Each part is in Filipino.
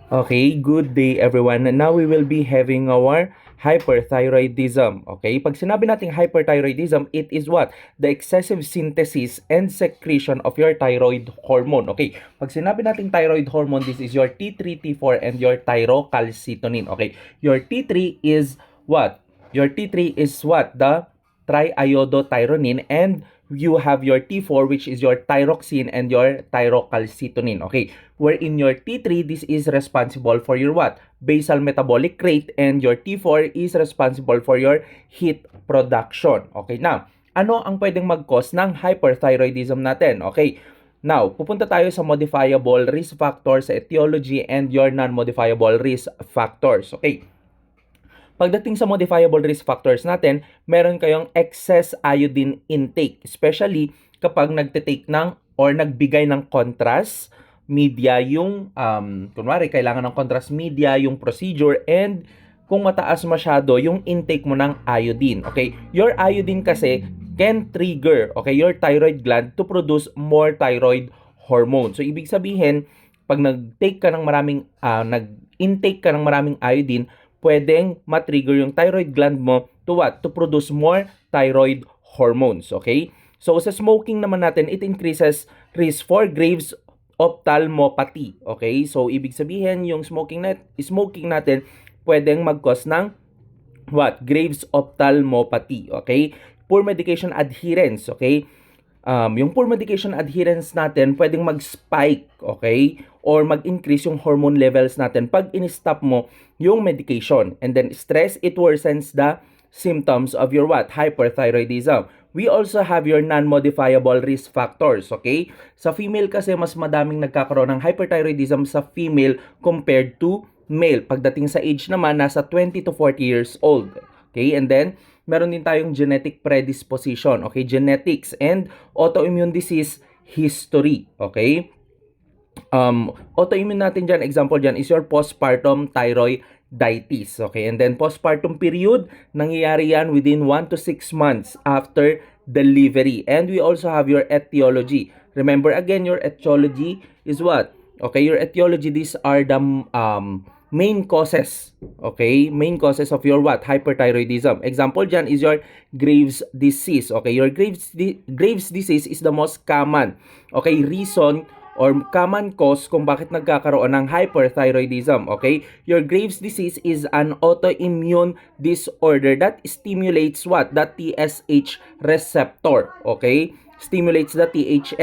Okay, good day everyone. Now we will be having our hyperthyroidism. Okay, pag sinabi nating hyperthyroidism, it is what? The excessive synthesis and secretion of your thyroid hormone. Okay, pag sinabi nating thyroid hormone, this is your T3, T4, and your thyrocalcitonin. Okay, your T3 is what? Your T3 is what? The triiodothyronine, and you have your T4 which is your thyroxine and your thyrocalcitonin. Okay, wherein your T3, this is responsible for your what? Basal metabolic rate, and your T4 is responsible for your heat production. Okay, now, ano ang pwedeng mag-cause ng hyperthyroidism natin? Okay, now, pupunta tayo sa modifiable risk factors, sa etiology, and your non-modifiable risk factors. Okay, pagdating sa modifiable risk factors natin, meron kayong excess iodine intake, especially kapag nagte-take ng or nagbigay ng contrast media yung kunwari kailangan ng contrast media yung procedure, and kung mataas masyado yung intake mo ng iodine. Okay, your iodine kasi can trigger, okay, your thyroid gland to produce more thyroid hormone. So ibig sabihin, pag nag-take ka ng maraming nag-intake ka ng maraming iodine, pwedeng matrigger yung thyroid gland mo to what? To produce more thyroid hormones. Okay? So sa smoking naman natin, it increases risk for Graves' ophthalmopathy. Okay? So ibig sabihin, yung smoking natin pwedeng mag-cause ng what? Graves' ophthalmopathy. Okay? Poor medication adherence. Okay? Yung poor medication adherence natin pwedeng mag-spike, okay? Or mag-increase yung hormone levels natin pag in-stop mo yung medication. And then stress, it worsens the symptoms of your what? Hyperthyroidism. We also have your non-modifiable risk factors, okay? Sa female kasi mas madaming nagkakaroon ng hyperthyroidism sa female compared to male. Pagdating sa age naman, nasa 20 to 40 years old. Okay? And then, meron din tayong genetic predisposition, okay? Genetics and autoimmune disease history, okay? Autoimmune natin dyan, example dyan is your postpartum thyroiditis, okay? And then postpartum period, nangyayari yan within 1 to 6 months after delivery. And we also have your etiology. Remember again, your etiology is what? Okay, your etiology, these are the main causes, okay? Main causes of your what? Hyperthyroidism. Example dyan is your Graves' disease, okay? Your Graves' disease is the most common, okay, reason or common cause kung bakit nagkakaroon ng hyperthyroidism, okay? Your Graves' disease is an autoimmune disorder that stimulates what? The TSH receptor, okay? Stimulates the TSH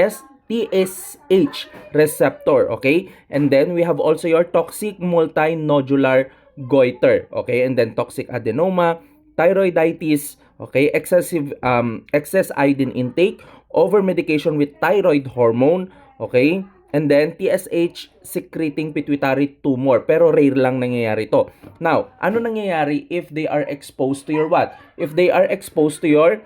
receptor, okay? And then we have also your toxic multinodular goiter, okay? And then toxic adenoma, thyroiditis, okay? Excess iodine intake, over medication with thyroid hormone, okay? And then TSH secreting pituitary tumor, pero rare lang nangyayari to. Now, ano nangyayari if they are exposed to your what? If they are exposed to your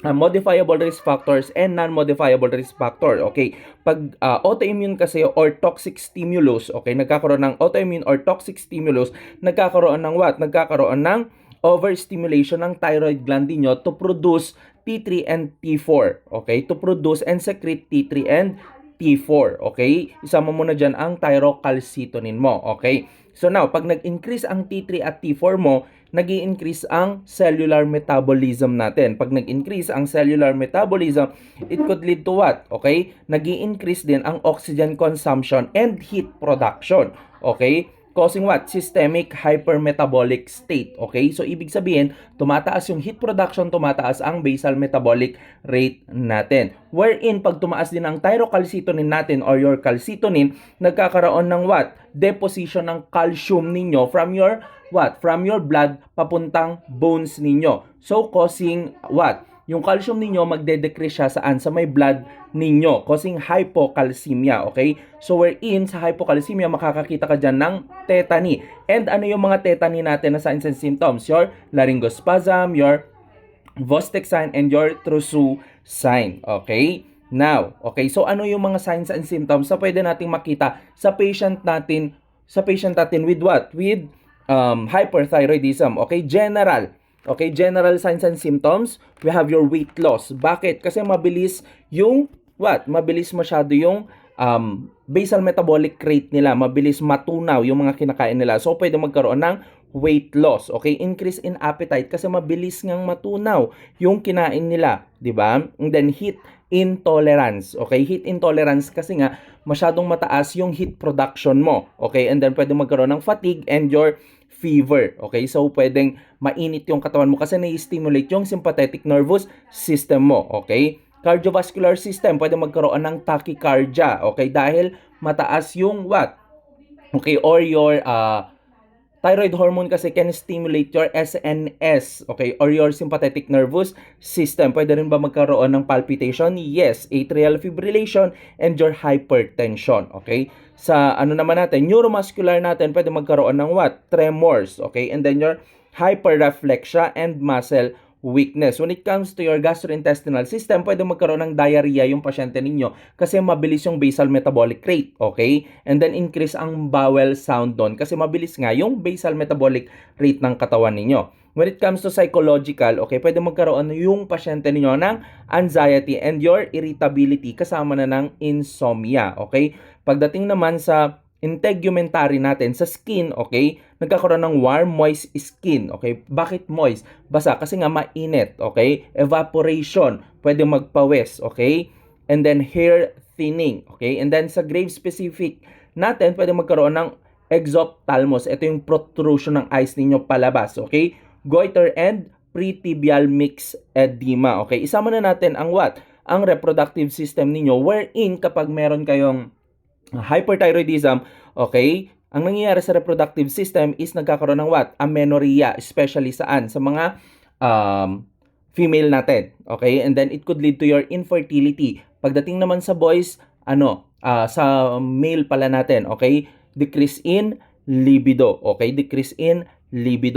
modifiable risk factors and non-modifiable risk factor. Okay, pag autoimmune kasi or toxic stimulus, okay, nagkakaroon ng autoimmune or toxic stimulus, nagkakaroon ng what? Nagkakaroon ng overstimulation ng thyroid gland niyo to produce T3 and T4, okay, to produce and secrete T3 and T4, okay? Isama mo na dyan ang thyrocalcitonin mo, okay? So now, pag nag-increase ang T3 at T4 mo, nag-i-increase ang cellular metabolism natin. Pag nag-increase ang cellular metabolism, it could lead to what? Okay? Nag-i-increase din ang oxygen consumption and heat production. Okay? Causing what? Systemic hypermetabolic state. Okay? So, ibig sabihin, tumataas yung heat production, tumataas ang basal metabolic rate natin. Wherein, pag tumaas din ang thyrocalcitonin natin or your calcitonin, nagkakaroon ng what? Deposition ng calcium ninyo from your what? From your blood papuntang bones ninyo. So, causing what? Yung calcium ninyo magde-decrease siya saan? Sa may blood ninyo, causing hypocalcemia, okay? So, wherein sa hypocalcemia, makakakita ka dyan ng tetany. And ano yung mga tetany natin na signs and symptoms? Your laryngospasm, your Vostek sign, and your Trousseau sign, okay? Now, okay, so ano yung mga signs and symptoms na pwede nating makita sa patient natin with what? With hyperthyroidism, okay? General. Okay, general signs and symptoms, we have your weight loss. Bakit? Kasi mabilis yung what? Mabilis masyado yung basal metabolic rate nila, mabilis matunaw yung mga kinakain nila. So, pwede magkaroon ng weight loss, okay? Increase in appetite kasi mabilis ngang matunaw yung kinain nila, di ba? And then heat intolerance, okay? Heat intolerance kasi nga masyadong mataas yung heat production mo, okay? And then pwede magkaroon ng fatigue and your fever, okay? So pwedeng mainit yung katawan mo kasi na-stimulate yung sympathetic nervous system mo, okay? Cardiovascular system, pwede magkaroon ng tachycardia, okay? Dahil mataas yung what? Okay, or your thyroid hormone kasi can stimulate your SNS, okay, or your sympathetic nervous system. Pwede rin ba magkaroon ng palpitation? Yes, atrial fibrillation and your hypertension, okay? Sa ano naman natin, neuromuscular natin, pwede magkaroon ng what? Tremors, okay? And then your hyperreflexia and muscle weakness. When it comes to your gastrointestinal system, pwede magkaroon ng diarrhea yung pasyente ninyo kasi mabilis yung basal metabolic rate, okay? And then increase ang bowel sound doon kasi mabilis nga yung basal metabolic rate ng katawan ninyo. When it comes to psychological, okay, pwede magkaroon yung pasyente ninyo ng anxiety and your irritability kasama na ng insomnia, okay? Pagdating naman sa integumentary natin sa skin, okay, nagkakaroon ng warm, moist skin, okay? Bakit moist? Basa kasi nga mainit, okay? Evaporation, pwede magpawis, okay? And then hair thinning, okay? And then sa grave specific natin, pwede magkaroon ng exophthalmos. Ito yung protrusion ng eyes ninyo palabas, okay? Goiter and pretibial mixed edema, okay? Isama na natin ang what? Ang reproductive system ninyo wherein kapag meron kayong hyperthyroidism, okay, ang nangyayari sa reproductive system is nagkakaroon ng what? Amenorrhea, especially saan? Sa mga female natin, okay? And then it could lead to your infertility. Pagdating naman sa boys, sa male pala natin, okay? Decrease in libido, okay? Decrease in libido.